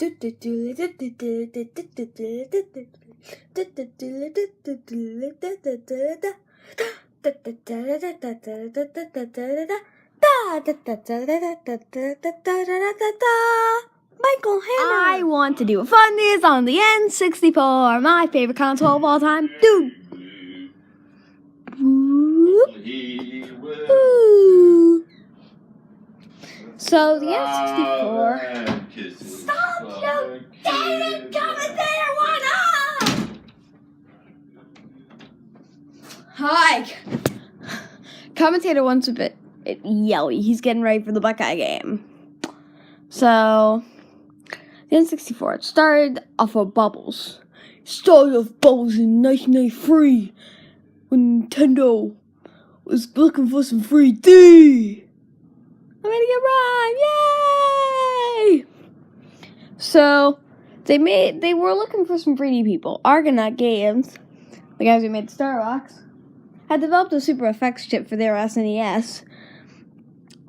Michael Hammer. I want to do Funviews on the N64, my favorite console of all time. Dude. Ooh. So the N64. Stop, you dated commentator! What up? Hi. Commentator wants a bit yelly. He's getting ready for the Buckeye game. So the N64, it started off of Bubbles. Started off Bubbles in 1993 when Nintendo was looking for some 3D. I'm gonna get rhyme! Yay! So they were looking for some 3D people. Argonaut Games, the guys who made Starbox, had developed a super effects chip for their SNES.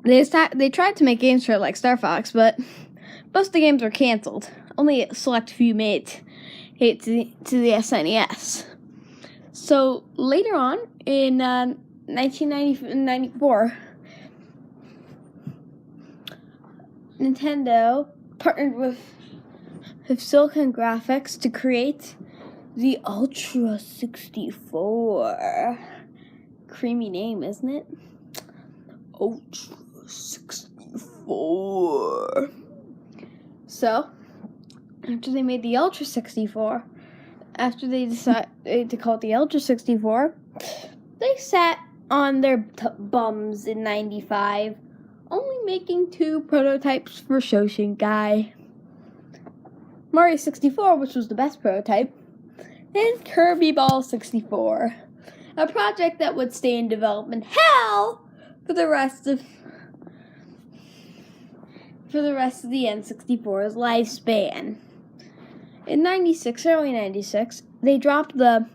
They tried to make games for it like Star Fox, but most of the games were canceled. Only a select few made it to the SNES. So later on, in 1994, Nintendo partnered with Silicon Graphics to create the Ultra 64. Creamy name, isn't it? Ultra 64. So, after they made the Ultra 64, after they decided to call it the Ultra 64, they sat on their bums in 95, only making 2 prototypes for Shoshinkai. Mario 64, which was the best prototype, and Kirby Ball 64, a project that would stay in development hell for the rest of the N64's lifespan. In early 96, they dropped the...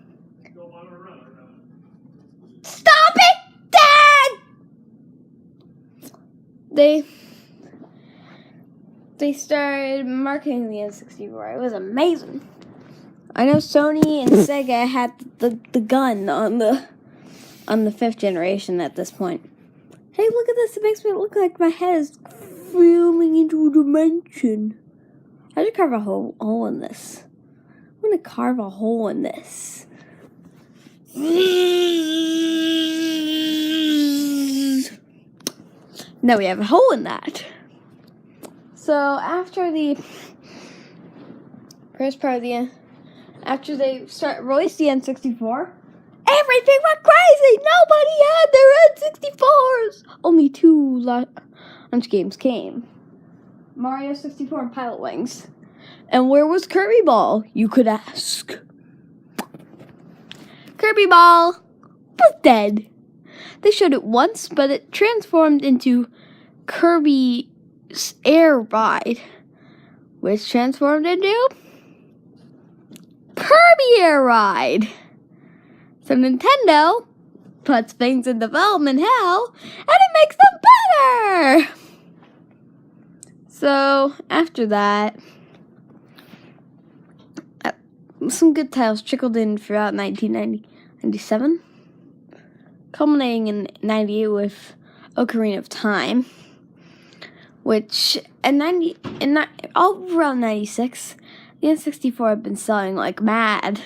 Stop it, Dad! They started marketing the N64. It was amazing. I know Sony and Sega had the gun on the 5th generation at this point. Hey, look at this. It makes me look like my head is falling into a dimension. I should carve a hole in this. I'm going to carve a hole in this. Now we have a hole in that. So after the first part of after they released the N64, everything went crazy. Nobody had their N64s. Only 2 launch games came: Mario 64 and Pilot Wings. And where was Kirby Ball, you could ask? Kirby Ball was dead. They showed it once, but it transformed into Kirby's Air Ride, which transformed into Kirby Air Ride. So Nintendo puts things in development hell, and it makes them better. So after that, some good titles trickled in throughout 1997, culminating in 98 with Ocarina of Time, which all around 96, the N64 had been selling like mad.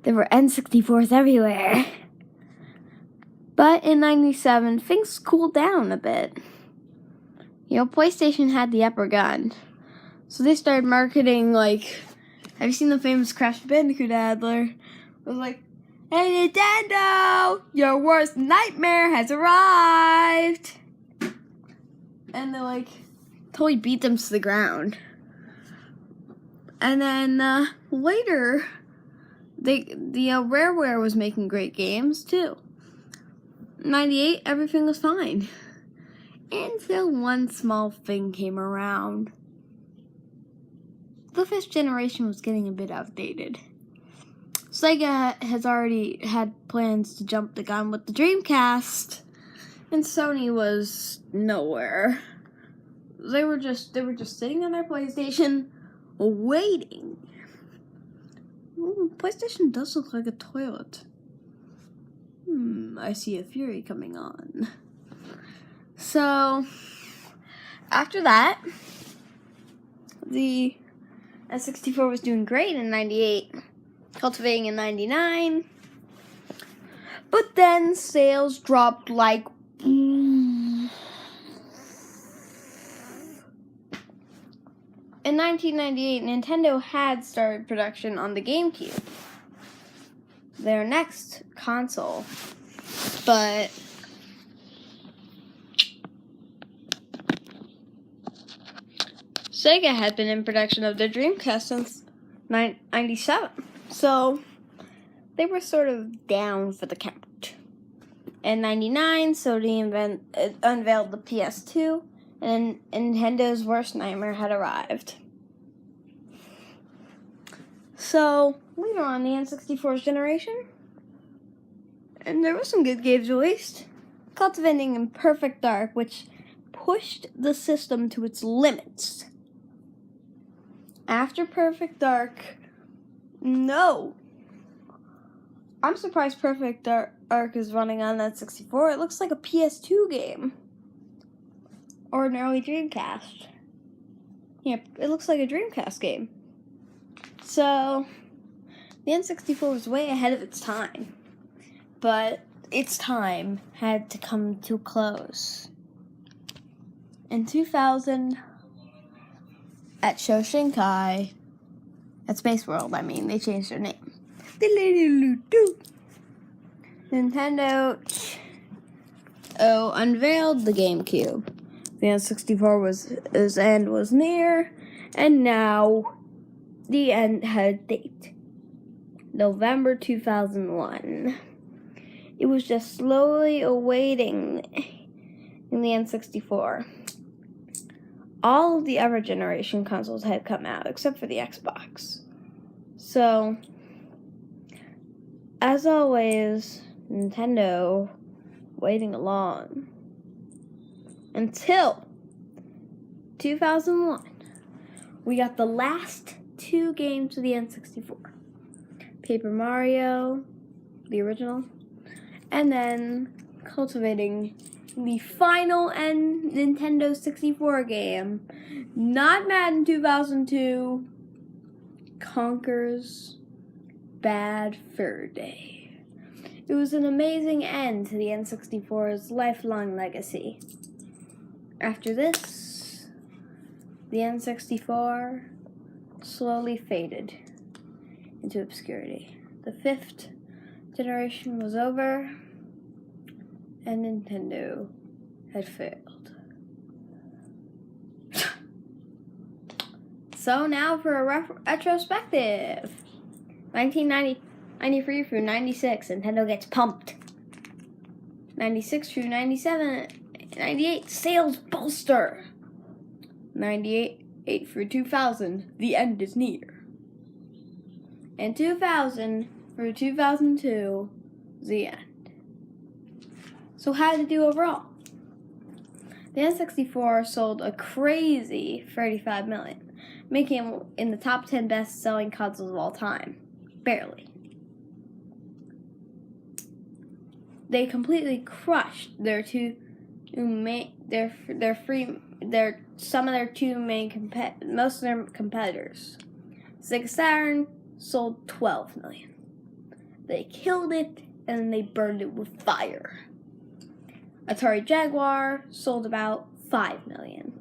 There were N64s everywhere. But in 97, things cooled down a bit. PlayStation had the upper gun. So they started marketing like... Have you seen the famous Crash Bandicoot adler? It was like, "Hey Nintendo, your worst nightmare has arrived." And they totally beat them to the ground. And then later, the Rareware was making great games too. 98, everything was fine. Until one small thing came around. The 5th generation was getting a bit outdated. Sega has already had plans to jump the gun with the Dreamcast, and Sony was nowhere. They were just sitting on their PlayStation, waiting. Ooh, PlayStation does look like a toilet. I see a Fury coming on. So, after that, the N64 was doing great in 98, cultivating in 99, but then sales dropped like in 1998, Nintendo had started production on the GameCube, their next console, but Sega had been in production of their Dreamcast since 97, so they were sort of down for the count. In 99, Sony unveiled the PS2, and Nintendo's worst nightmare had arrived. So, later on, the N64's generation, and there were some good games released, cultivating in Perfect Dark, which pushed the system to its limits. After Perfect Dark, no. I'm surprised Perfect Dark is running on that 64. It looks like a PS2 game. Or an early Dreamcast. Yeah, it looks like a Dreamcast game. So, the N64 was way ahead of its time. But its time had to come to a close. In 2000, at Shoshinkai, at Space World, they changed their name. Nintendo unveiled the GameCube. The N64 its end was near, and now the end had a date. November 2001. It was just slowly awaiting in the N64. All of the other generation consoles had come out, except for the Xbox. So, as always, Nintendo waiting along until 2001. We got the last two games of the N64. Paper Mario, the original, and then cultivating the final Nintendo 64 game, not Madden 2002, Conker's Bad Fur Day. It was an amazing end to the N64's lifelong legacy. After this, the N64 slowly faded into obscurity. The fifth generation was over, and Nintendo had failed. So now for a retrospective. 1993 through 96, Nintendo gets pumped. 96 through 97, 98, sales bolster. 98 through 2000, the end is near. And 2000 through 2002, the end. So how did it do overall? The N64 sold a crazy 35 million, making it in the top 10 best-selling consoles of all time. Barely. They completely crushed most of their competitors. Sega Saturn sold 12 million. They killed it and then they burned it with fire. Atari Jaguar sold about 5 million.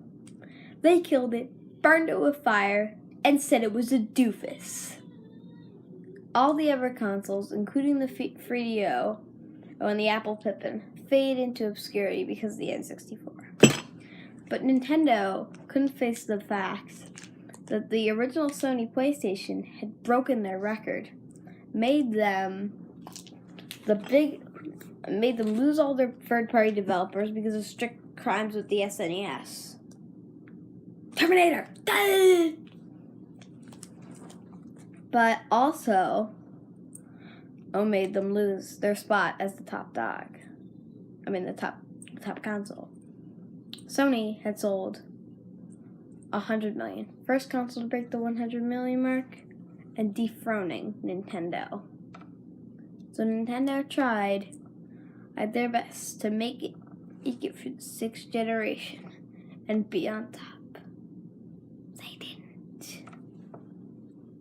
They killed it, burned it with fire, and said it was a doofus. All the other consoles, including the 3DO and the Apple Pippin, fade into obscurity because of the N64. But Nintendo couldn't face the fact that the original Sony PlayStation had broken their record, made them lose all their third-party developers because of strict crimes with the SNES. Terminator! But also made them lose their spot as the top dog. The top console. Sony had sold 100 million. First console to break the 100 million mark, and dethroning Nintendo. So Nintendo tried at their best to make it through the 6th generation and be on top.